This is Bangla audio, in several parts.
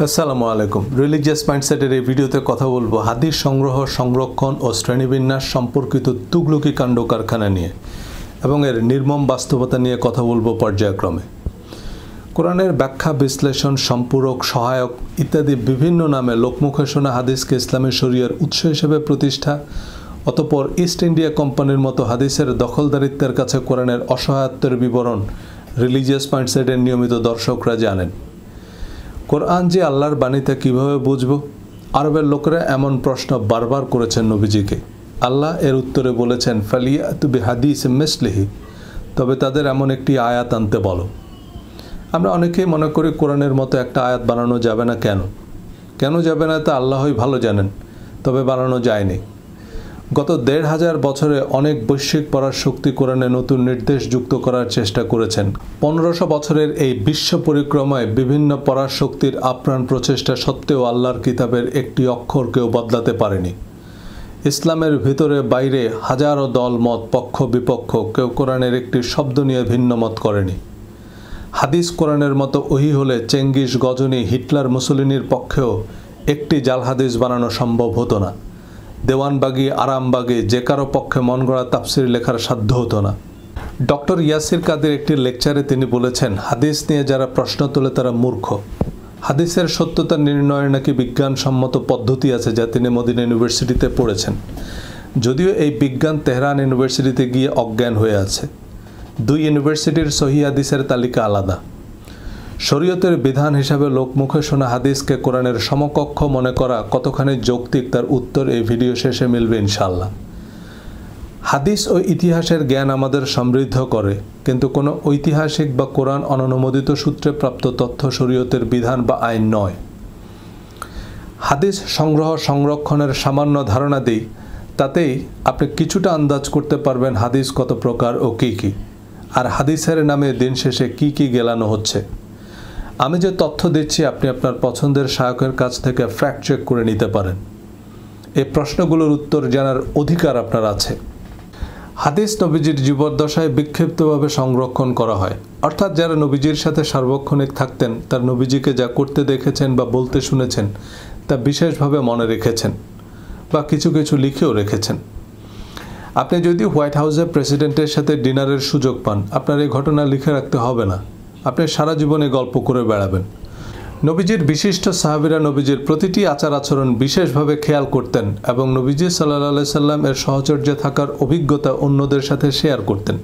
আসসালামু আলাইকুম। রিলিজিয়াস মাইন্ডসেটের এই ভিডিওতে কথা বলবো হাদিস সংগ্রহ, সংরক্ষণ ও শ্রেণীবিন্যাস সম্পর্কিত তুগলকি কাণ্ড কারখানা নিয়ে এবং এর নির্মম বাস্তবতা নিয়ে কথা বলবো পর্যায়ক্রমে। কোরআনের ব্যাখ্যা, বিশ্লেষণ, সম্পূরক, সহায়ক ইত্যাদি বিভিন্ন নামে লোকমুখে শোনা হাদিসকে ইসলামী শরিয়ার উৎস হিসেবে প্রতিষ্ঠা, অতঃপর ইস্ট ইন্ডিয়া কোম্পানির মতো হাদিসের দখলদারিত্বের কাছে কোরআনের অসহায়ত্বের বিবরণ রিলিজিয়াস মাইন্ডসেটের নিয়মিত দর্শকরা জানেন। কোরআন যে আল্লাহর বাণী তা কীভাবে বুঝব? আরবের লোকেরা এমন প্রশ্ন বারবার করেছেন নবীজিকে। আল্লাহ এর উত্তরে বলেছেন, ফালিয়াতু বিহাদিস মিসলিহি, তবে তাদের এমন একটি আয়াত আনতে বলো। আমরা অনেকেই মনে করি কোরআনের মতো একটা আয়াত বানানো যাবে না। কেন যাবে না তা আল্লাহই ভালো জানেন, তবে বানানো যায়নি। গত ১৫০০ বছরে অনেক বৈশ্বিক পরাশক্তি কোরআনে নতুন নির্দেশ যুক্ত করার চেষ্টা করেছেন। ১৫০০ বছরের এই বিশ্ব পরিক্রমায় বিভিন্ন পরাশক্তির আপ্রাণ প্রচেষ্টা সত্ত্বেও আল্লাহর কিতাবের একটি অক্ষর কেউ বদলাতে পারেনি। ইসলামের ভিতরে বাইরে হাজারো দল মত, পক্ষ বিপক্ষ, কেউ কোরআনের একটি শব্দ নিয়ে ভিন্ন মত করেনি। হাদিস কোরআনের মতো ওহী হলে চেঙ্গিস, গজনী, হিটলার, মুসলিনির পক্ষেও একটি জাল হাদিস বানানো সম্ভব হতো না। দেওয়ানবাগি, আরামবাগি যে কারো পক্ষে মন গড়া তাফসির লেখার সাধ্য হতো না। ডক্টর ইয়াসির কাদের একটি লেকচারে তিনি বলেছেন, হাদিস নিয়ে যারা প্রশ্ন তোলে তারা মূর্খ। হাদিসের সত্যতা নির্ণয়ের নাকি বিজ্ঞানসম্মত পদ্ধতি আছে, যা তিনি মদিনা ইউনিভার্সিটিতে পড়েছেন। যদিও এই বিজ্ঞান তেহরান ইউনিভার্সিটিতে গিয়ে অজ্ঞান হয়ে আছে। দুই ইউনিভার্সিটির সহি হাদিসের তালিকা আলাদা। শরীয়তের বিধান হিসাবে লোকমুখে শোনা হাদিসকে কোরআনের সমকক্ষ মনে করা কতখানি যৌক্তিক তার উত্তর এই ভিডিও শেষে মিলবে ইনশাআল্লাহ। হাদিস ও ইতিহাসের জ্ঞান আমাদের সমৃদ্ধ করে, কিন্তু কোনো ঐতিহাসিক বা কোরআন অননুমোদিত সূত্রে প্রাপ্ত তথ্য শরীয়তের বিধান বা আইন নয়। হাদিস সংগ্রহ, সংরক্ষণের সামান্য ধারণা দিই, তাতেই আপনি কিছুটা আন্দাজ করতে পারবেন হাদিস কত প্রকার ও কী কী, আর হাদিসের নামে দিন শেষে কী কী গেলানো হচ্ছে। আমি যে তথ্য দিচ্ছি আপনি আপনার পছন্দের সহায়কের কাছ থেকে ফ্যাক্ট চেক করে নিতে পারেন। এই প্রশ্নগুলোর উত্তর জানার অধিকার আপনার আছে। হাদিস নবীজির জীবদ্দশায় বিক্ষিপ্তভাবে সংরক্ষণ করা হয়, অর্থাৎ যারা নবীজির সাথে সার্বক্ষণিক থাকতেন, তার নবীজিকে যা করতে দেখেছেন বা বলতে শুনেছেন তা বিশেষভাবে মনে রেখেছেন বা কিছু কিছু লিখেও রেখেছেন। আপনি যদি হোয়াইট হাউসে প্রেসিডেন্টের সাথে ডিনারের সুযোগ পান, আপনার এই ঘটনা লিখে রাখতে হবে না, আপনি সারা জীবনে গল্প করে বেড়াবেন। নবীজির বিশিষ্ট সাহাবীরা নবীজির প্রতিটি আচার আচরণ বিশেষভাবে খেয়াল করতেন এবং নবীজি সাল্লাল্লাহু আলাইহি সাল্লাম এর সহচর্যে থাকার অভিজ্ঞতা অন্যদের সাথে শেয়ার করতেন।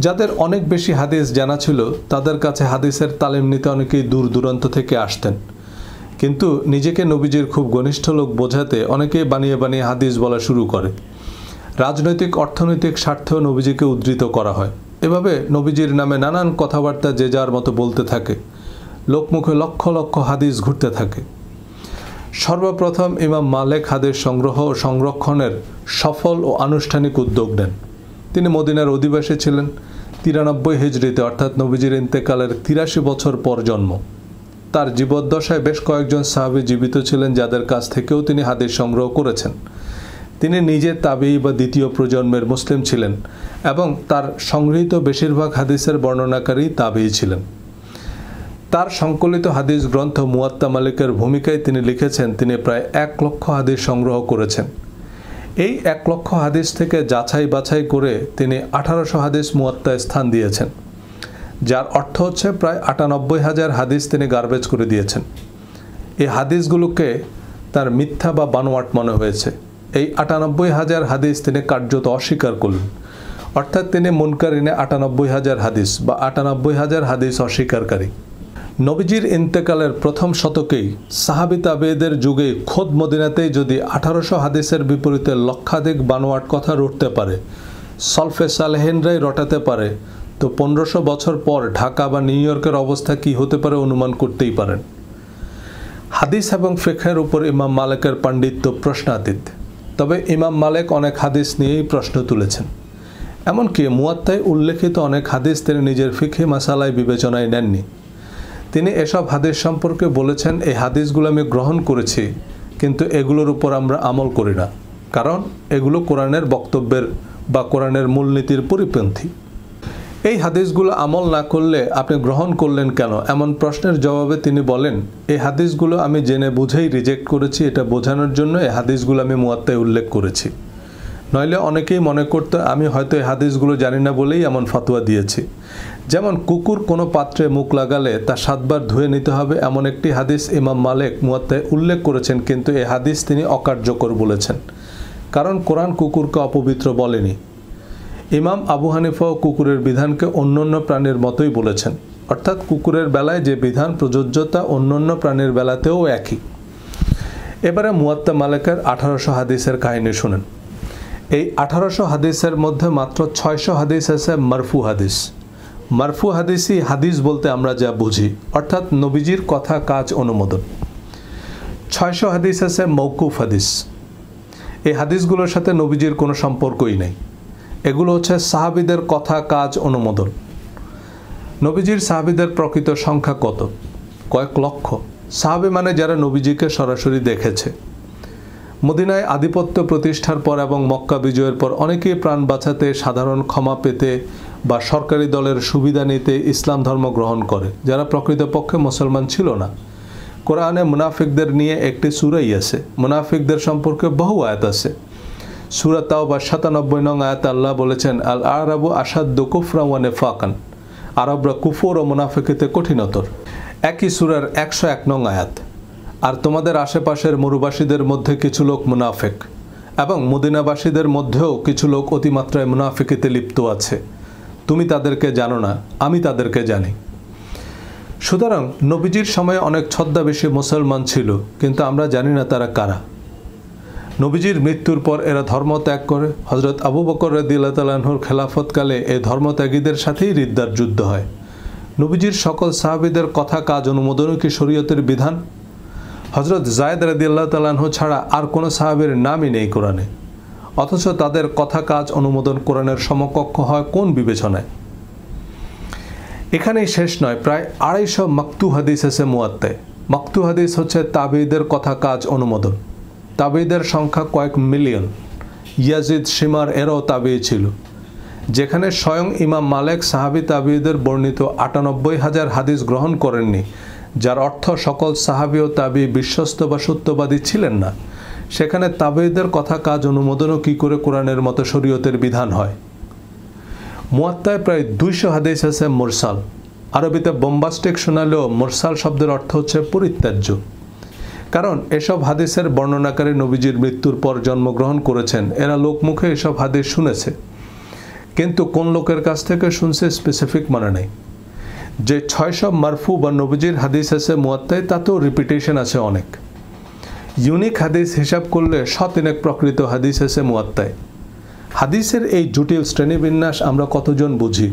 যাদের অনেক বেশি হাদিস জানা ছিল, তাদের কাছে হাদিসের তালিম নিতে অনেকেই দূর দূরান্ত থেকে আসতেন। কিন্তু নিজেকে নবীজির খুব ঘনিষ্ঠ লোক বোঝাতে অনেকেই বানিয়ে বানিয়ে হাদিস বলা শুরু করে। রাজনৈতিক, অর্থনৈতিক স্বার্থেও নবীজিকে উদ্ধৃত করা হয়। এভাবে নবীজির নামে নানান কথাবার্তা যে যার মতো বলতে থাকে। লোকমুখে লক্ষ লক্ষ হাদিস ঘুরতে থাকে। সর্বপ্রথম ইমাম মালিক হাদিস সংগ্রহ ও সংরক্ষণের সফল ও আনুষ্ঠানিক উদ্যোগ নেন। তিনি মদিনার অধিবাসী ছিলেন। 93 হিজরিতে, অর্থাৎ নবীজির ইন্তেকালের 83 বছর পর জন্ম। তার জীবদ্দশায় বেশ কয়েকজন সাহাবী জীবিত ছিলেন, যাদের কাছ থেকেও তিনি হাদিস সংগ্রহ করেছেন। তিনি নিজে তাবেঈ বা দ্বিতীয় প্রজন্মের মুসলিম ছিলেন এবং তার সংগৃহীত বেশিরভাগ হাদিসের বর্ণনাকারী তাবেঈ ছিলেন। তার সংকলিত হাদিস গ্রন্থ মুয়াত্তা মালিকের ভূমিকায় তিনি লিখেছেন, তিনি প্রায় 1 লক্ষ হাদিস সংগ্রহ করেছেন। এই 1 লক্ষ হাদিস থেকে যাচাই বাছাই করে তিনি 1800 হাদিস মুয়াত্তায় স্থান দিয়েছেন, যার অর্থ হচ্ছে প্রায় 98,000 হাদিস তিনি গার্বেজ করে দিয়েছেন। এই হাদিসগুলোকে তার মিথ্যা বা বানোয়াট মনে হয়েছে। এই 98,000 হাদিস তিনি কার্যত অস্বীকার করলেন, অর্থাৎ তিনি মুনকারিনে 98,000 হাদিস বা 98,000 হাদিস অস্বীকারী। নবীজির ইন্তেকালের প্রথম শতকেই সাহাবী তাবেঈদের যুগে খোদ মদিনাতেই যদি 1800 হাদিসের বিপরীতে লক্ষাধিক বানোয়াট কথা রটতে পারে, সলফে সালেহিনরাই রটাতে পারে, তো 1500 বছর পর ঢাকা বা নিউ ইয়র্কের অবস্থা কী হতে পারে অনুমান করতেই পারেন। হাদিস এবং ফিকহের উপর ইমাম মালিকের পাণ্ডিত্য প্রশ্নাতীত। তবে ইমাম মালিক অনেক হাদিস নিয়েই প্রশ্ন তুলেছেন। এমনকি মুয়াত্তায় উল্লেখিত অনেক হাদিস তিনি নিজের ফিকহি মাসালায় বিবেচনায় নেননি। তিনি এসব হাদিস সম্পর্কে বলেছেন, এই হাদিসগুলো আমি গ্রহণ করেছি, কিন্তু এগুলোর উপর আমরা আমল করি না, কারণ এগুলো কোরআনের বক্তব্যের বা কোরআনের মূলনীতির পরিপন্থী। এই হাদিসগুলো আমল না করলে আপনি গ্রহণ করলেন কেন এমন প্রশ্নের জবাবে তিনি বলেন, এই হাদিসগুলো আমি জেনে বুঝেই রিজেক্ট করেছি, এটা বোঝানোর জন্য এই হাদিসগুলো আমি মুয়াত্তায় উল্লেখ করেছি। নইলে অনেকেই মনে করতো আমি হয়তো এই হাদিসগুলো জানি না বলেই এমন ফতোয়া দিয়েছি। যেমন কুকুর কোনো পাত্রে মুখ লাগালে তা 7 বার ধুয়ে নিতে হবে এমন একটি হাদিস ইমাম মালিক মুয়াত্তায় উল্লেখ করেছেন, কিন্তু এই হাদিস তিনি অকার্যকর বলেছেন, কারণ কোরআন কুকুরকে অপবিত্র বলেনি। ইমাম আবু হানিফাও কুকুরের বিধানকে অন্যান্য প্রাণীর মতোই বলেছেন, অর্থাৎ কুকুরের বেলায় যে বিধান প্রযোজ্য তা অন্যান্য প্রাণীর বেলাতেও একই। এবারে মুয়াত্তা মালিকের 1800 হাদিসের কাহিনী শুনেন। এই 1800 হাদিসের মধ্যে মাত্র 600 হাদিস আছে মারফু হাদিস। মারফু হাদিসই হাদিস বলতে আমরা যা বুঝি, অর্থাৎ নবীজির কথা কাজ অনুমোদন। 600 হাদিস আছে মওকুফ হাদিস। এই হাদিসগুলোর সাথে নবীজির কোনো সম্পর্কই নেই, এগুলো হচ্ছে সাহাবীদের কথা কাজ অনুমোদন। নবীজির সাহাবীদের প্রকৃত সংখ্যা কত? কয়েক লক্ষ। সাহাবী মানে যারা নবীজিকে সরাসরি দেখেছে। মদিনায় আধিপত্য প্রতিষ্ঠার পর এবং মক্কা বিজয়ের পর অনেকেই প্রাণ বাঁচাতে, সাধারণ ক্ষমা পেতে বা সরকারি দলের সুবিধা নিতে ইসলাম ধর্ম গ্রহণ করে, যারা প্রকৃতপক্ষে মুসলমান ছিল না। কোরআনে মুনাফিকদের নিয়ে একটি সূরাই আছে, মুনাফিকদের সম্পর্কে বহু আয়াত আছে। সূরা তাওবা 97 নং আয়াতে আল্লাহ বলেছেন, আল আরাবু আশাদ্দু কুফরা ওয়া নিফাকান, আরবরা কুফর ও মুনাফিকিতে কঠিনতর। একই সূরার 101 নং আয়াত, আর তোমাদের আশেপাশের মরুবাসীদের মধ্যে কিছু লোক মুনাফিক এবং মদিনাবাসীদের মধ্যেও কিছু লোক অতিমাত্রায় মুনাফিকিতে লিপ্ত আছে, তুমি তাদেরকে জানো না, আমি তাদেরকে জানি। সুতরাং নবীজির সময়ে অনেক ছদ্মবেশী মুসলমান ছিল, কিন্তু আমরা জানি না তারা কারা। নবীজির মৃত্যুর পর এরা ধর্ম ত্যাগ করে। হযরত আবু বকর রাদিয়াল্লাহু তাআলা আনহুর খেলাফতকালে এই ধর্মত্যাগীদের সাথেই রিদ্দার যুদ্ধ হয়। নবীজির সকল সাহাবীদের কথা কাজ অনুমোদনও কি শরীয়তের বিধান? হযরত যায়েদ রাদিয়াল্লাহু তাআলা আনহু ছাড়া আর কোনো সাহাবীর নামই নেই কোরআনে, অথচ তাদের কথা কাজ অনুমোদন কোরআনের সমকক্ষ হয় কোন বিবেচনায়? এখানেই শেষ নয়, প্রায় 250 মাকতু হাদিস আছে মুয়াত্তায়। মাকতু হাদিস হচ্ছে তাবেঈদের কথা কাজ অনুমোদন। তাবেঈদের সংখ্যা কয়েক মিলিয়ন। ইয়াজিদ, শিমার এরাও তাবেঈ ছিল। যেখানে স্বয়ং ইমাম মালিক সাহাবী তাবেঈদের বর্ণিত 98,000 হাদিস গ্রহণ করেননি, যার অর্থ সকল সাহাবী ও তাবেঈ বিশ্বস্ত বা সত্যবাদী ছিলেন না, সেখানে তাবেঈদের কথা কাজ অনুমোদনও কি করে কোরআনের মতো শরীয়তের বিধান হয়? মুয়াত্তায় প্রায় 200 হাদিস আছে মুরসাল। আরবিতে বোম্বাস্টিক শোনালেও মুরসাল শব্দের অর্থ হচ্ছে পরিত্যাজ্য, কারণ এসব হাদিসের বর্ণনাকারী নবীজির মৃত্যুর পর জন্মগ্রহণ করেছেন। এরা লোকমুখে এসব হাদিস শুনেছে, কিন্তু কোন লোকের কাছ থেকে শুনছে স্পেসিফিক মানে নেই। যে 600 মারফু বা নবীজির হাদিস আছে মুয়াত্তায়, তাতেও রিপিটেশন আছে অনেক। ইউনিক হাদিস হিসাব করলে 103 প্রকৃত হাদিস আছে মুয়াত্তায়। হাদিসের এই জটিল শ্রেণীবিন্যাস আমরা কতজন বুঝি?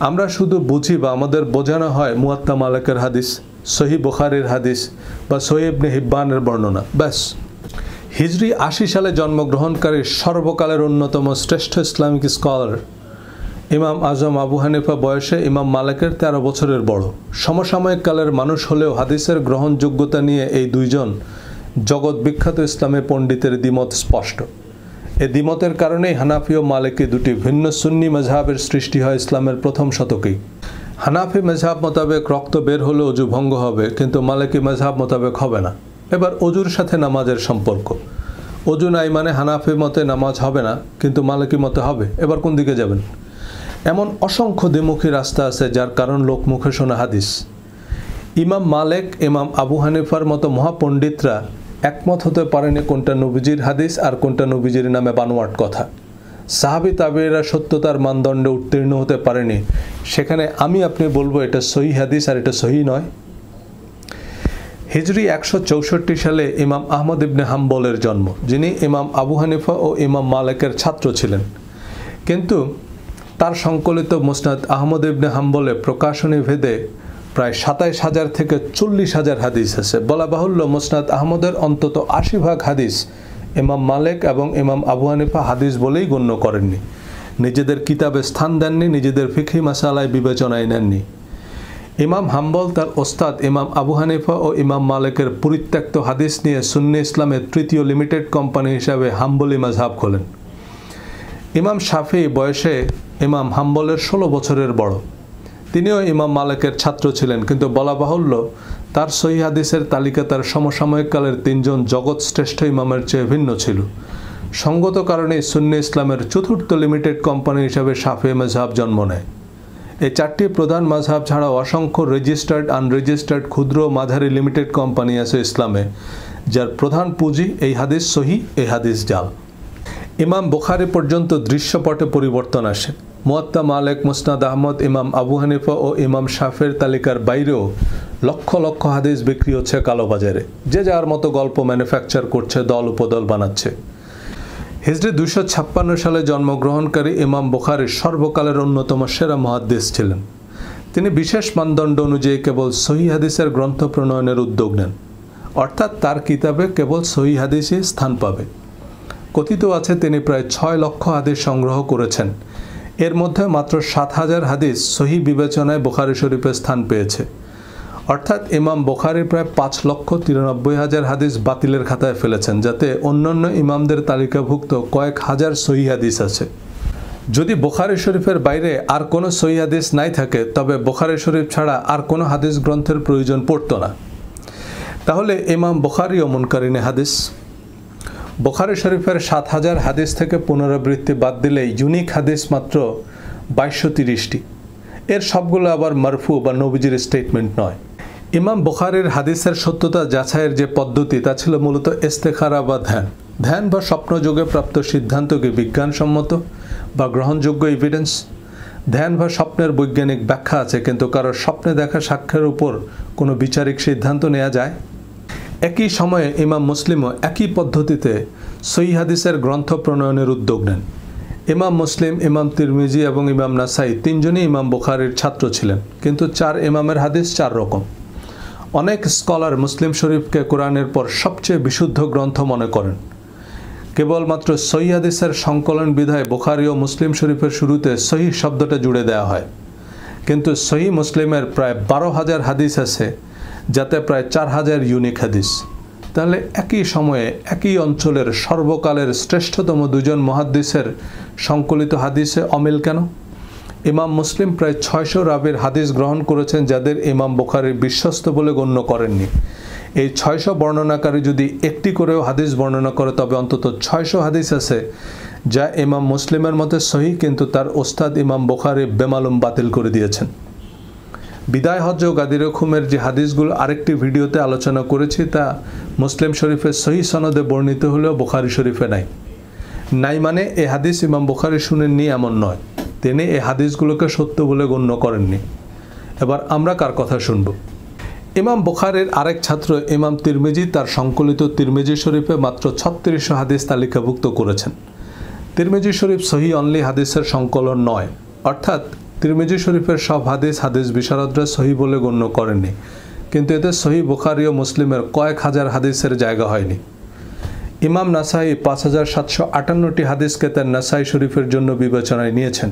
আমরা শুধু বুঝি বা আমাদের বোঝানো হয় মুয়াত্তা মালিকের হাদিস, সহিহ বুখারীর হাদিস বা সহিহ ইবনে হিব্বানের বর্ণনা, ব্যাস। হিজরি 80 সালে জন্মগ্রহণকারী সর্বকালের অন্যতম শ্রেষ্ঠ ইসলামিক স্কলার ইমাম আজম আবু হানিফা বয়সে ইমাম মালিকের 13 বছরের বড়। সমসাময়িক কালের মানুষ হলেও হাদিসের গ্রহণযোগ্যতা নিয়ে এই দুইজন জগৎ বিখ্যাত ইসলামী পণ্ডিতের দ্বিমত স্পষ্ট। এই দ্বিমতের কারণেই হানাফি ও মালিকি দুটি ভিন্ন সুন্নি মাযহাবের সৃষ্টি হয় ইসলামের প্রথম শতকেই। হানাফি মাযহাব মোতাবেক রক্ত বের হলে অজু ভঙ্গ হবে, কিন্তু মালিকি মাযহাব মোতাবেক হবে না। এবার অজুর সাথে নামাজের সম্পর্ক। অজু নাই মানে হানাফি মতে নামাজ হবে না, কিন্তু মালিকি মতে হবে। এবার কোন দিকে যাবেন? এমন অসংখ্য দ্বিমুখী রাস্তা আছে, যার কারণ লোক মুখে শোনা হাদিস। ইমাম মালিক, ইমাম আবু হানিফার মতো মহাপণ্ডিতরা একমত হতে পারেনি কোনটা নবীজির হাদিস আর কোনটা নবীজির নামে বানোয়াট কথা। সাহাবী তাবেঈরা সত্যতার মানদণ্ডে উত্তীর্ণ হতে পারেনি, সেখানে আমি আপনি বলবো এটা সহিহ হাদিস আর এটা সহিহ নয়। হিজরি 164 সালে ইমাম আহমদ ইবনে হাম্বলের জন্ম, যিনি ইমাম আবু হানিফা ও ইমাম মালিকের ছাত্র ছিলেন। কিন্তু তার সংকলিত মুসনাদ আহমদ ইবনে হাম্বলে প্রকাশনী ভেদে প্রায় 27,000 থেকে 40,000 হাদিস আছে। বলা বাহুল্য মুসনাদ আহমদের অন্তত 80% হাদিস ইমাম মালিক এবং ইমাম আবু হানিফা হাদিস বলেই গণ্য করেননি। নিজেদের কিতাবে স্থান দেননি, নিজেদের ফিকহি মাসালায় বিবেচনায় নেননি। ইমাম হাম্বল তার ওস্তাদ ইমাম আবু হানিফা ও ইমাম মালিকের পরিত্যক্ত হাদিস নিয়ে সুন্নি ইসলামের তৃতীয় লিমিটেড কোম্পানি হিসাবে হাম্বলি মাযহাব খোলেন। ইমাম শাফি বয়সে ইমাম হাম্বলের 16 বছরের বড়। তিনিও ইমাম মালিকের ছাত্র ছিলেন, কিন্তু বলা বাহুল্য তার সহিহ হাদিসের তালিকা তার সমসাময়িক কালের 3 জন জগৎ শ্রেষ্ঠ ইমামের চেয়ে ভিন্ন ছিল। সঙ্গত কারণে সুন্নি ইসলামের চতুর্থ লিমিটেড কোম্পানি হিসাবে শাফি মাযহাব জন্ম নেয়। এই 4টি প্রধান মাযহাব ছাড়াও অসংখ্য রেজিস্টার্ড আনরেজিস্টার্ড ক্ষুদ্র মাঝারি লিমিটেড কোম্পানি আছে ইসলামে, যার প্রধান পুঁজি এই হাদিস সহিহ, এই হাদিস জাল। ইমাম বুখারী পর্যন্ত দৃশ্যপটে পরিবর্তন আসে। মুয়াত্তা মালিক, মুসনাদ আহমদ, ইমাম আবু হানিফা ও ইমাম শাফির তালিকার বাইরেও লক্ষ লক্ষ হাদিস বিক্রি হচ্ছে কালোবাজারে। যে যার মতো গল্প ম্যানুফ্যাকচার করছে, দল উপদল বানাচ্ছে। হিজরি 256 সালে জন্মগ্রহণকারী ইমাম বুখারী সর্বকালের অন্যতম সেরা মুহাদ্দিস ছিলেন। তিনি বিশেষ মানদণ্ড অনুযায়ী কেবল সহিহ হাদিসের গ্রন্থ প্রণয়নের উদ্যোগ নেন, অর্থাৎ তার কিতাবে কেবল সহিহ হাদিসই স্থান পাবে। কথিত আছে তিনি প্রায় 6 লক্ষ হাদিস সংগ্রহ করেছেন। এর মধ্যে মাত্র 7000 হাদিস সহিহ বিবেচনায় বুখারী শরীফে স্থান পেয়েছে, অর্থাৎ ইমাম বুখারী প্রায় 5,93,000 হাদিস বাতিলের খাতায় ফেলেছেন, যাতে অন্যান্য ইমামদের তালিকাভুক্ত কয়েক হাজার সহিহ হাদিস আছে। যদি বুখারী শরীফের বাইরে আর কোনো সহিহ হাদিস নাই থাকে, তবে বুখারী শরীফ ছাড়া আর কোনো হাদিস গ্রন্থের প্রয়োজন পড়তো না। তাহলে ইমাম বুখারীও মুনকারিনে হাদিস। বুখারী শরীফের 7000 হাদিস থেকে পুনরাবৃত্তি বাদ দিলে ইউনিক হাদিস মাত্র 2230টি। এর সবগুলো আবার মারফু বা নবীজির স্টেটমেন্ট নয়। ইমাম বুখারীর হাদিসের সত্যতা যাচাইয়ের যে পদ্ধতি, তা ছিল মূলত ইস্তেখারা বা ধ্যান বা স্বপ্নযোগে প্রাপ্ত সিদ্ধান্তকে বিজ্ঞানসম্মত বা গ্রহণযোগ্য এভিডেন্স। ধ্যান বা স্বপ্নের বৈজ্ঞানিক ব্যাখ্যা আছে, কিন্তু কারোর স্বপ্নে দেখা সাক্ষ্যের উপর কোনো বিচারিক সিদ্ধান্ত নেওয়া যায়? একই সময়ে ইমাম মুসলিমও একই পদ্ধতিতে সহিহ হাদিসের গ্রন্থ প্রণয়নের উদ্যোগ নেন। ইমাম মুসলিম, ইমাম তিরমিজি এবং ইমাম নাসাই 3 জনই ইমাম বুখারীর ছাত্র ছিলেন, কিন্তু 4 ইমামের হাদিস 4 রকম। অনেক স্কলার মুসলিম শরীফকে কোরআনের পর সবচেয়ে বিশুদ্ধ গ্রন্থ মনে করেন। কেবলমাত্র সহিহ হাদিসের সংকলন বিধায় বুখারী ও মুসলিম শরীফের শুরুতে সহিহ শব্দটা জুড়ে দেওয়া হয়, কিন্তু সহিহ মুসলিমের প্রায় 12,000 হাদিস আছে, যাতে প্রায় 4000 ইউনিক হাদিস। তাহলে একই সময়ে একই অঞ্চলের সর্বকালের শ্রেষ্ঠতম 2 জন মুহাদ্দিসের সংকলিত হাদিসে অমিল কেন? ইমাম মুসলিম প্রায় 600 রাবির হাদিস গ্রহণ করেছেন, যাদের ইমাম বুখারী বিশ্বস্ত বলে গণ্য করেননি। এই 600 বর্ণনাকারী যদি একটি করেও হাদিস বর্ণনা করে, তবে অন্তত 600 হাদিস আছে যা ইমাম মুসলিমের মতে সহিহ, কিন্তু তার ওস্তাদ ইমাম বুখারী বেমালুম বাতিল করে দিয়েছেন। বিদায় হজ্জ ও গাদির খুমের যে হাদিসগুলো আরেকটি ভিডিওতে আলোচনা করেছি, তা মুসলিম শরীফের সহিহ সনদে বর্ণিত হলেও বুখারী শরীফে নাই মানে এই হাদিস ইমাম বুখারী শুনেননি এমন নয়, তিনি এই হাদিসগুলোকে সত্য বলে গণ্য করেননি। এবার আমরা কার কথা শুনব? ইমাম বুখারীর আরেক ছাত্র ইমাম তিরমিজি তার সংকলিত তিরমিজি শরীফে মাত্র 3600 হাদিস তালিকাভুক্ত করেছেন। তিরমিজি শরীফ সহিহ অনলি হাদিসের সংকলন নয়, অর্থাৎ তিরমিজি শরীফের সব হাদিস বিশারদরা সহিহ বলে গণ্য করেননি, কিন্তু এতে সহিহ বুখারী ও মুসলিমের কয়েক হাজার হাদিসের জায়গা হয়নি। ইমাম নাসাই 5758টি হাদিসকে তার নাসাই শরীফের জন্য বিবেচনায় নিয়েছেন,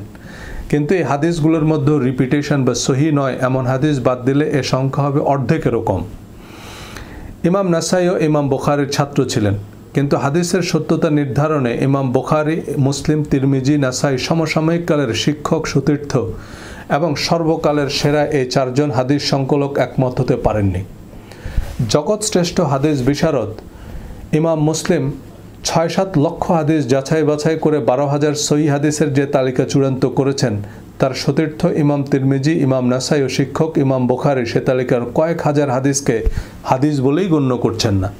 কিন্তু এই হাদিসগুলোর মধ্যে রিপিটেশন বা সহিহ নয় এমন হাদিস বাদ দিলে এ সংখ্যা হবে অর্ধেকেরও কম। ইমাম নাসাই ও ইমাম বুখারীর ছাত্র ছিলেন, কিন্তু হাদিসের সত্যতা নির্ধারণে ইমাম বুখারী, মুসলিম, তিরমিজি, নাসাই সমসাময়িক কালের শিক্ষক, সতীর্থ এবং সর্বকালের সেরা এই 4 জন হাদিস সংকলক একমত হতে পারেননি। জগৎ শ্রেষ্ঠ হাদিস বিশারদ ইমাম মুসলিম 6-7 লক্ষ হাদিস যাচাই বাছাই করে 12,000 সহিহ হাদিসের যে তালিকা চূড়ান্ত করেছেন, তার সতীর্থ ইমাম তিরমিজি, ইমাম নাসাই ও শিক্ষক ইমাম বুখারী সে তালিকার কয়েক হাজার হাদিসকে হাদিস বলেই গণ্য করছেন না।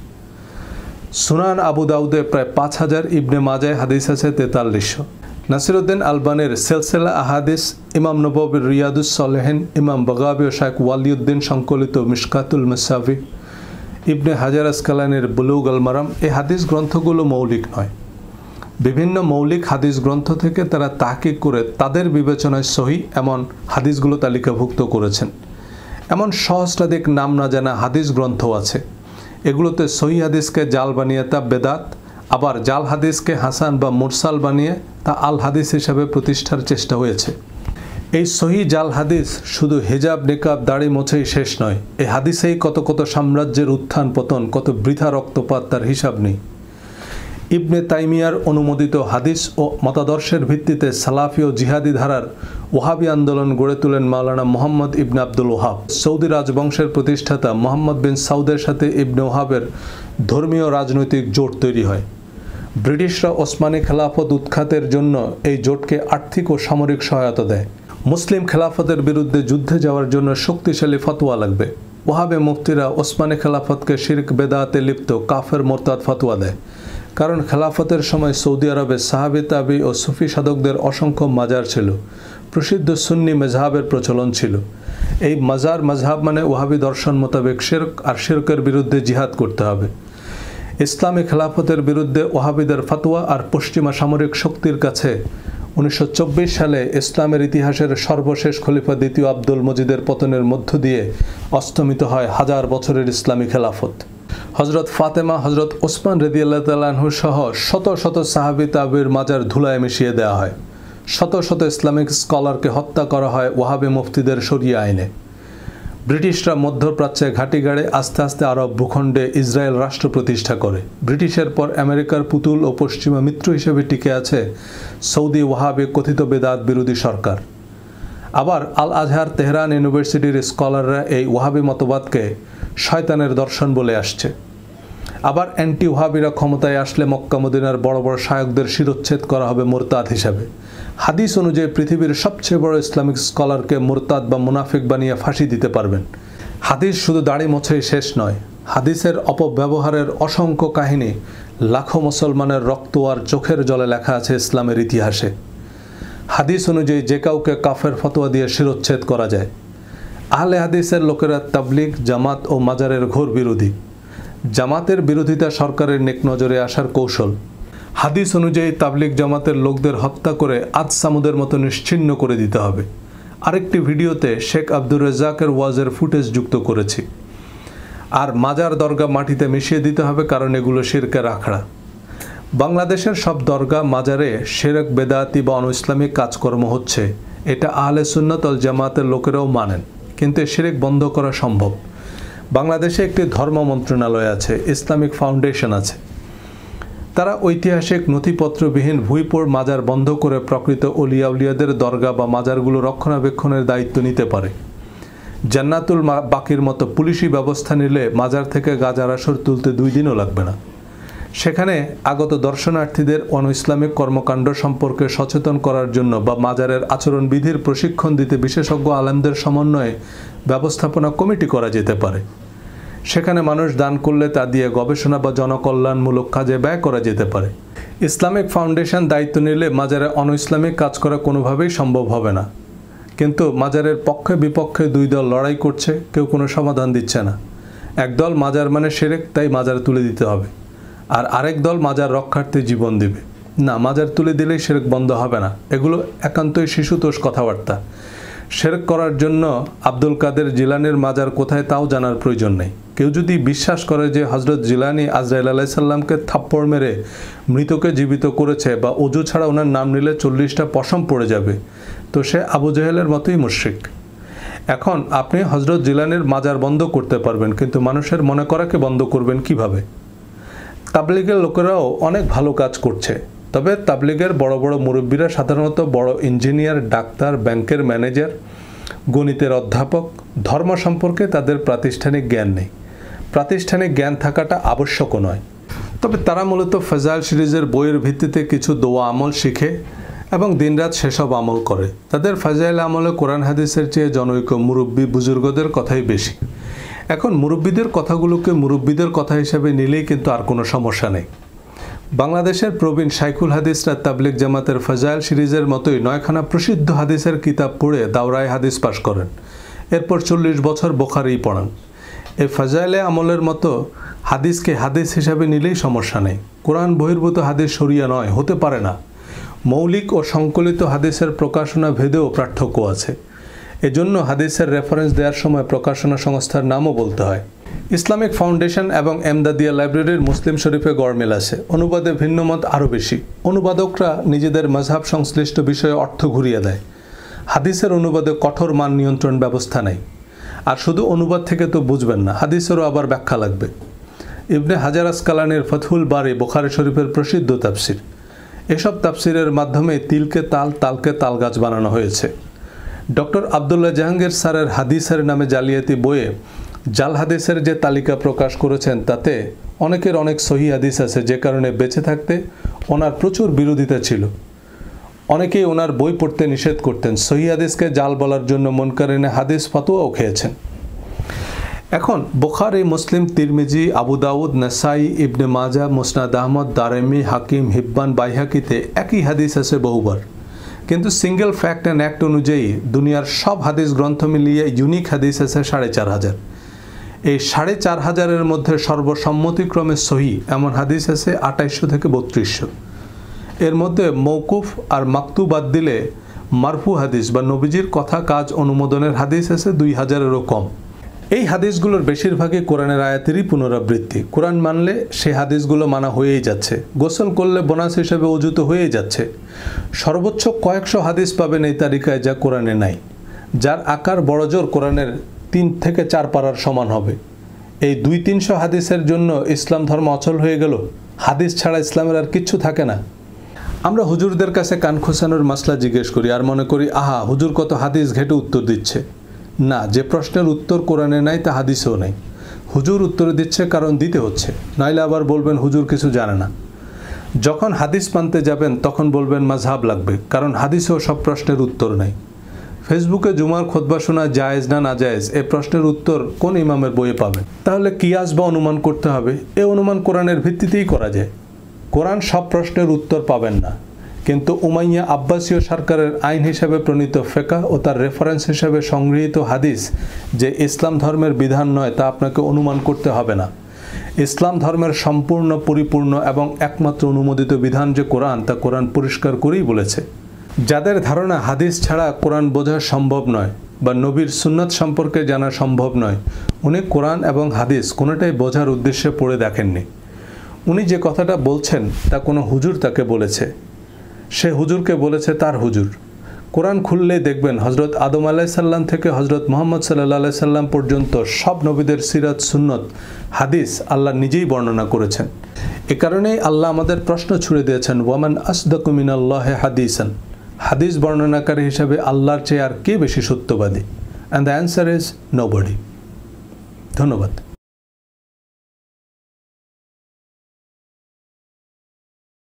সুনান আবু দাউদে প্রায় 5000, ইবনে মাজায় হাদিস আছে 4300। নাসিরউদ্দিন আলবানির সিলসিলা আহাদিস, ইমাম নববীর রিয়াদুস সলেহিন, ইমাম বাগাবী ও শাইখ ওয়ালিউদ্দিন সংকলিত মিশকাতুল মাসাবি, ইবনে হাজার আসকালানির বুলুগ আল মারাম, এই হাদিস গ্রন্থগুলো মৌলিক নয়। বিভিন্ন মৌলিক হাদিস গ্রন্থ থেকে তারা তাহকিক করে তাদের বিবেচনায় সহিহ এমন হাদিসগুলো তালিকাভুক্ত করেছেন। এমন সহস্রাধিক নাম না জানা হাদিস গ্রন্থ আছে। এগুলোতে সহিহ হাদিসকে জাল বানিয়ে তা বেদাত, আবার জাল হাদিসকে হাসান বা মুরসাল বানিয়ে তা আল হাদিস হিসাবে প্রতিষ্ঠার চেষ্টা হয়েছে। এই সহিহ জাল হাদিস শুধু হিজাব, নিকাব, দাড়ি মোছেই শেষ নয়। এই হাদিসেই কত কত সাম্রাজ্যের উত্থান পতন, কত বৃথা রক্তপাত, তার হিসাব নেই। ইবনে তাইমিয়ার অনুমোদিত হাদিস ও মতাদর্শের ভিত্তিতে সালাফি ও জিহাদি ধারার ওহাবি আন্দোলন গড়ে তোলেন মাওলানা মুহাম্মদ ইবনে আব্দুল ওহাব। সৌদি রাজবংশের প্রতিষ্ঠাতা মোহাম্মদ বিন সাউদের সাথে ইবনে ওহাবের ধর্মীয় রাজনৈতিক জোট তৈরি হয়। ব্রিটিশরা ওসমানী খেলাফত উৎখাতের জন্য এই জোটকে আর্থিক ও সামরিক সহায়তা দেয়। মুসলিম খেলাফতের বিরুদ্ধে যুদ্ধে যাওয়ার জন্য শক্তিশালী ফতোয়া লাগবে। ওহাবে মুফতিরা ওসমানী খেলাফতকে শিরক বেদাতে লিপ্ত কাফের মোরতাদ ফতোয়া দেয়, কারণ খেলাফতের সময় সৌদি আরবে সাহাবী তাবি ও সুফি সাধকদের অসংখ্য মাজার ছিল। প্রসিদ্ধ সুন্নি মেজহাবের প্রচলন ছিল। এই মজহাব মানে ওহাবি দর্শন মোতাবেক শিরক আর শিরকের বিরুদ্ধে জিহাদ করতে হবে। ইসলামী খেলাফতের বিরুদ্ধে ওহাবিদের ফতোয়া আর পশ্চিমা সামরিক শক্তির কাছে 1924 সালে ইসলামের ইতিহাসের সর্বশেষ খলিফা দ্বিতীয় আব্দুল মজিদের পতনের মধ্য দিয়ে অস্তমিত হয় হাজার বছরের ইসলামী খেলাফত। হজরত ফাতেমা, হজরত ওসমান রাদিয়াল্লাহু তাআলা আনহু সহ শত শত সাহাবী তাবির মাজার ধুলায় মিশিয়ে দেওয়া হয়। শত শত ইসলামিক স্কলারকে হত্যা করা হয় ওয়াহাবি মুফতিদের শরিয়া আইনে। ব্রিটিশরা মধ্যপ্রাচ্যে ঘাঁটি গাড়ে আস্তে আস্তে আরব ভূখণ্ডে ইসরায়েল রাষ্ট্র প্রতিষ্ঠা করে। ব্রিটিশের পর আমেরিকার পুতুল ও পশ্চিমা মিত্র হিসেবে টিকে আছে সৌদি ওয়াহাবি কথিত বেদাত বিরোধী সরকার। আবার আল আজহার তেহরান ইউনিভার্সিটির স্কলাররা এই ওয়াহাবি মতবাদকে শয়তানের দর্শন বলে আসছে। আবার অ্যান্টি ওয়াহাবিরা ক্ষমতায় আসলে মক্কা মদিনার বড় বড় শায়কদের শিরোচ্ছেদ করা হবে মুরতাদ হিসাবে। হাদিস অনুযায়ী পৃথিবীর সবচেয়ে বড় ইসলামিক স্কলারকে মুরতাদ বা মুনাফিক বানিয়ে ফাঁসি দিতে পারবেন। হাদিস শুধু দাড়ি মোছেই শেষ নয়, হাদিসের অপব্যবহারের অসংখ্য কাহিনী লাখো মুসলমানের রক্ত আর চোখের জলে লেখা আছে ইসলামের ইতিহাসে। হাদিস অনুযায়ী যে কাউকে কাফের ফতোয়া দিয়ে শিরোচ্ছেদ করা যায়। আহলে হাদিসের লোকেরা তাবলিগ, জামাত ও মাজারের ঘোর বিরোধী। জামাতের বিরোধিতা সরকারের নেক নজরে আসার কৌশল। হাদিস অনুযায়ী তাবলিগ জামাতের লোকদের হত্যা করে আদ সামুদের মতো নিশ্চিহ্ন করে দিতে হবে। আরেকটি ভিডিওতে শেখ আব্দুর রাজ্জাকের ওয়াজের ফুটেজ যুক্ত করেছি। আর মাজার দরগা মাটিতে মিশিয়ে দিতে হবে, কারণ এগুলো শিরকের আখড়া। বাংলাদেশের সব দরগা মাজারে শিরক বেদাতি বা অনইসলামিক কাজকর্ম হচ্ছে, এটা আহলে সুন্নাত ওয়াল জামাতের লোকেরাও মানেন, কিন্তু শিরক বন্ধ করা সম্ভব। বাংলাদেশে একটি ধর্ম মন্ত্রণালয় আছে, ইসলামিক ফাউন্ডেশন আছে। তারা ঐতিহাসিক নথিপত্রবিহীন ভুইপোড় মাজার বন্ধ করে প্রকৃত ওলিয়া উলিয়াদের দরগা বা মাজারগুলো রক্ষণাবেক্ষণের দায়িত্ব নিতে পারে। জান্নাতুল বাকির মতো পুলিশি ব্যবস্থা নিলে মাজার থেকে গাজার আসর তুলতে 2 দিনও লাগবে না। সেখানে আগত দর্শনার্থীদের অনইসলামিক কর্মকাণ্ড সম্পর্কে সচেতন করার জন্য বা মাজারের আচরণবিধির প্রশিক্ষণ দিতে বিশেষজ্ঞ আলেমদের সমন্বয়ে ব্যবস্থাপনা কমিটি করা যেতে পারে। সেখানে মানুষ দান করলে তা দিয়ে গবেষণা বা জনকল্যাণমূলক কাজে ব্যয় করা যেতে পারে। ইসলামিক ফাউন্ডেশন দায়িত্ব নিলে মাজারে অনইসলামিক কাজ করা কোনোভাবেই সম্ভব হবে না। কিন্তু মাজারের পক্ষে বিপক্ষে 2 দল লড়াই করছে, কেউ কোনো সমাধান দিচ্ছে না। এক দল মাজার মানে শিরক, তাই মাজার তুলে দিতে হবে, আর আরেক দল মাজার রক্ষার্থে জীবন দিবে। না, মাজার তুলে দিলেই শিরক বন্ধ হবে না। এগুলো একান্তই শিশুতোষ কথাবার্তা। শিরক করার জন্য আব্দুল কাদের জিলানির মাজার কোথায় তাও জানার প্রয়োজন নেই। কেউ যদি বিশ্বাস করে যে হজরত জিলানি আজরাইল আলাইহিস সালামকে থাপ্পড় মেরে মৃতকে জীবিত করেছে বা ওযু ছাড়া ওনার নাম নিলে 40টা পশম পড়ে যাবে, তো সে আবু জেহেলের মতোই মুশরিক। এখন আপনি হজরত জিলানির মাজার বন্ধ করতে পারবেন, কিন্তু মানুষের মনে করাকে বন্ধ করবেন কিভাবে? তাবলিগের লোকেরাও অনেক ভালো কাজ করছে, তবে তাবলিগের বড় বড় মুরব্বীরা সাধারণত বড় ইঞ্জিনিয়ার, ডাক্তার, ব্যাংকের ম্যানেজার, গণিতের অধ্যাপক। ধর্ম সম্পর্কে তাদের প্রাতিষ্ঠানিক জ্ঞান নেই। প্রাতিষ্ঠানিক জ্ঞান থাকাটা আবশ্যকও নয়, তবে তারা মূলত ফাজাইল সিরিজের বইয়ের ভিত্তিতে কিছু দোয়া আমল শিখে এবং দিনরাত সেসব আমল করে। তাদের ফাজাইল আমলে কোরআন হাদিসের চেয়ে জনৈক মুরব্বী বুজুর্গদের কথাই বেশি। এখন মুরব্বীদের কথাগুলোকে মুরব্বীদের কথা হিসেবে নিলেই কিন্তু আর কোনো সমস্যা নেই। বাংলাদেশের প্রবীণ শাইখুল হাদিসরা তাবলিগ জামাতের ফাজাইল সিরিজের মতোই 9খানা প্রসিদ্ধ হাদিসের কিতাব পড়ে দাওরায়ে হাদিস পাশ করেন। এরপর 40 বছর বুখারী পড়ান। এই ফাজাইলে আমলের মতো হাদিসকে হাদিস হিসাবে নিলেই সমস্যা নেই। কোরআন বহির্ভূত হাদিস শরিয়া নয়, হতে পারে না। মৌলিক ও সংকলিত হাদিসের প্রকাশনা ভেদেও পার্থক্য আছে। এজন্য হাদিসের রেফারেন্স দেওয়ার সময় প্রকাশনা সংস্থার নামও বলতে হয়। ইসলামিক ফাউন্ডেশন এবং এমদাদিয়া লাইব্রেরির মুসলিম শরীফে গড়মিল আছে, অনুবাদে ভিন্নমত আরও বেশি। অনুবাদকরা নিজেদের মজহাব সংশ্লিষ্ট বিষয়ে অর্থ ঘুরিয়ে দেয়। হাদিসের অনুবাদে কঠোর মান নিয়ন্ত্রণ ব্যবস্থা নেই। আর শুধু অনুবাদ থেকে তো বুঝবেন না, হাদিসেরও আবার ব্যাখ্যা লাগবে। ইবনে হাজার আসকালানির ফতহুল বারি বুখারী শরীফের প্রসিদ্ধ তাফসির। এসব তাফসিরের মাধ্যমে তিলকে তাল, তালকে তাল গাছ বানানো হয়েছে। ডক্টর আবদুল্লাহ জাহাঙ্গীর স্যারের হাদিসের নামে জালিয়াতি বইয়ে জাল হাদিসের যে তালিকা প্রকাশ করেছেন তাতে অনেকের অনেক সহি হাদিস আছে, যে কারণে বেঁচে থাকতে ওনার প্রচুর বিরোধিতা ছিল। অনেকেই ওনার বই পড়তে নিষেধ করতেন, সহি হাদিসকে জাল বলার জন্য মুনকারিনে হাদিস ফতোয়াও খেয়েছেন। এখন বুখারী, মুসলিম, তিরমিজি, আবু দাউদ, নাসাই, ইবনে মাজা, মুসনাদ আহমদ, দারেমি, হাকিম, হিব্বান, বাইহাকিতে একই হাদিস আছে বহুবার, কিন্তু সিঙ্গেল ফ্যাক্ট অ্যান্ড অ্যাক্ট অনুযায়ী দুনিয়ার সব হাদিস গ্রন্থ মিলিয়ে ইউনিক হাদিস আছে 4500। এই 4500-এর মধ্যে সর্বসম্মতিক্রমে সহি এমন হাদিস আছে 2800 থেকে 3200। এর মধ্যে মৌকুফ আর মাকতু বাদ দিলে মারফু হাদিস বা নবীজির কথা কাজ অনুমোদনের হাদিস আছে 2000-এরও কম। এই হাদিসগুলোর বেশিরভাগই কোরআনের আয়াতেরই পুনরাবৃত্তি। কোরআন মানলে সে হাদিসগুলো মানা হয়েই যাচ্ছে, গোসল করলে বোনাস হিসেবে অজু তো হয়েই যাচ্ছে। সর্বোচ্চ কয়েকশো হাদিস পাবেন এই তালিকায় যা কোরআনে নাই, যার আকার বড়জোর কোরআনের 3 থেকে 4 পারার সমান হবে। এই 200-300 হাদিসের জন্য ইসলাম ধর্ম অচল হয়ে গেল। হাদিস ছাড়া ইসলামের আর কিচ্ছু থাকে না। আমরা হুজুরদের কাছে কান খোসানোর মাসলা জিজ্ঞেস করি আর মনে করি আহা হুজুর কত হাদিস ঘেটে উত্তর দিচ্ছে। না, যে প্রশ্নের উত্তর কোরআনে নাই তা হাদিসেও নাই। হুজুর উত্তর দিচ্ছে কারণ দিতে হচ্ছে, নাইলে আবার বলবেন হুজুর কিছু জানে না। যখন হাদিস মানতে যাবেন তখন বলবেন মাযহাব লাগবে, কারণ হাদিসেও সব প্রশ্নের উত্তর নাই। ফেসবুকে জুমার খুতবা শোনা জায়েজ না নাজায়েজ এ প্রশ্নের উত্তর কোন ইমামের বইয়ে পাবেন? তাহলে কিয়াস বা অনুমান করতে হবে। এ অনুমান কোরআনের ভিত্তিতেই করা যায়। কোরআন সব প্রশ্নের উত্তর পাবেন না, কিন্তু উমাইয়া আব্বাসীয় সরকারের আইন হিসেবে প্রণীত ফিকহ ও তার রেফারেন্স হিসেবে সংগৃহীত হাদিস যে ইসলাম ধর্মের বিধান নয় তা আপনাকে অনুমান করতে হবে না। ইসলাম ধর্মের সম্পূর্ণ, পরিপূর্ণ এবং একমাত্র অনুমোদিত বিধান যে কোরআন, তা কোরআন পরিষ্কার করেই বলেছে। যাদের ধারণা হাদিস ছাড়া কোরআন বোঝা সম্ভব নয় বা নবীর সুন্নাত সম্পর্কে জানা সম্ভব নয়, উনি কোরআন এবং হাদিস কোনোটাই বোঝার উদ্দেশ্যে পড়ে দেখেননি। উনি যে কথাটা বলছেন তা কোনো হুজুর তাকে বলেছে, সে হুজুরকে বলেছে তার হুজুর। কোরআন খুললেই দেখবেন হজরত আদম আলাইহিস সালাম থেকে হজরত মুহাম্মদ সাল্লাল্লাহু আলাইহি সাল্লাম পর্যন্ত সব নবীদের সিরাত, সুন্নত, হাদিস আল্লাহ নিজেই বর্ণনা করেছেন। এ কারণেই আল্লাহ আমাদের প্রশ্ন ছুড়ে দিয়েছেন, ওয়ামান আসদাকু মিনাল্লাহি হাদিসান। হাদিস বর্ণনাকারী হিসাবে আল্লাহর চেয়ে আর কে বেশি সত্যবাদী? And the answer is nobody. ধন্যবাদ।